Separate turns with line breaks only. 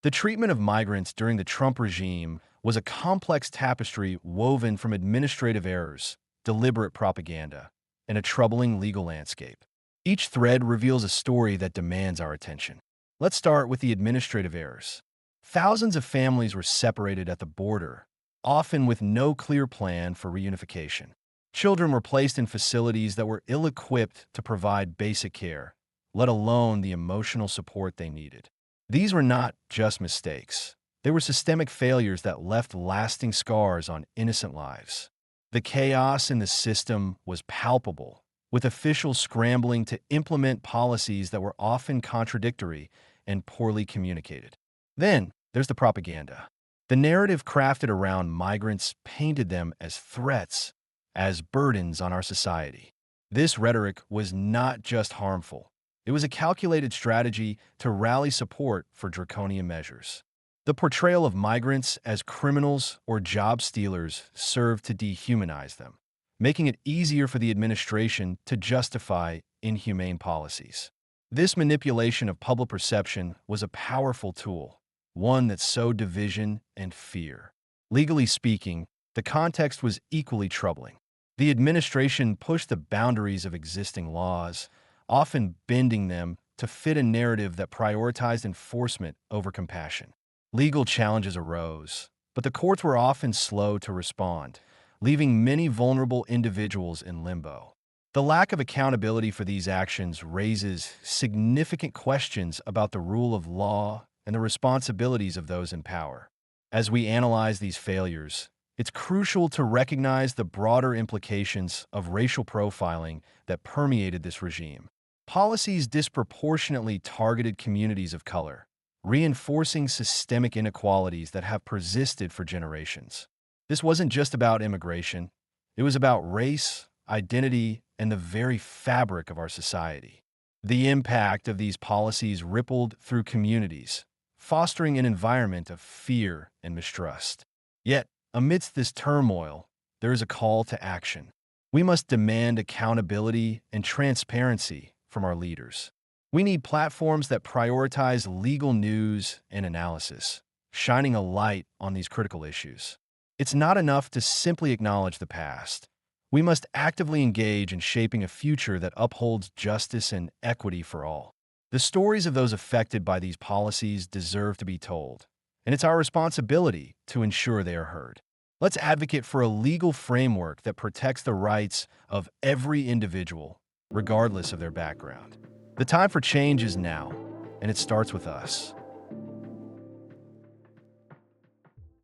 The treatment of migrants during the Trump regime was a complex tapestry woven from administrative errors, deliberate propaganda, and a troubling legal landscape. Each thread reveals a story that demands our attention. Let's start with the administrative errors. Thousands of families were separated at the border, often with no clear plan for reunification. Children were placed in facilities that were ill-equipped to provide basic care, let alone the emotional support they needed. These were not just mistakes. They were systemic failures that left lasting scars on innocent lives. The chaos in the system was palpable, with officials scrambling to implement policies that were often contradictory and poorly communicated. Then, there's the propaganda. The narrative crafted around migrants painted them as threats, as burdens on our society. This rhetoric was not just harmful. It was a calculated strategy to rally support for draconian measures. The portrayal of migrants as criminals or job stealers served to dehumanize them, making it easier for the administration to justify inhumane policies. This manipulation of public perception was a powerful tool, one that sowed division and fear. Legally speaking, the context was equally troubling. The administration pushed the boundaries of existing laws, often bending them to fit a narrative that prioritized enforcement over compassion. Legal challenges arose, but the courts were often slow to respond, leaving many vulnerable individuals in limbo. The lack of accountability for these actions raises significant questions about the rule of law and the responsibilities of those in power. As we analyze these failures, it's crucial to recognize the broader implications of racial profiling that permeated this regime. Policies disproportionately targeted communities of color, reinforcing systemic inequalities that have persisted for generations. This wasn't just about immigration. It was about race, identity, and the very fabric of our society. The impact of these policies rippled through communities, fostering an environment of fear and mistrust. Yet, amidst this turmoil, there is a call to action. We must demand accountability and transparency from our leaders. We need platforms that prioritize legal news and analysis, shining a light on these critical issues. It's not enough to simply acknowledge the past. We must actively engage in shaping a future that upholds justice and equity for all. The stories of those affected by these policies deserve to be told, and it's our responsibility to ensure they are heard. Let's advocate for a legal framework that protects the rights of every individual, regardless of their background. The time for change is now, and it starts with us.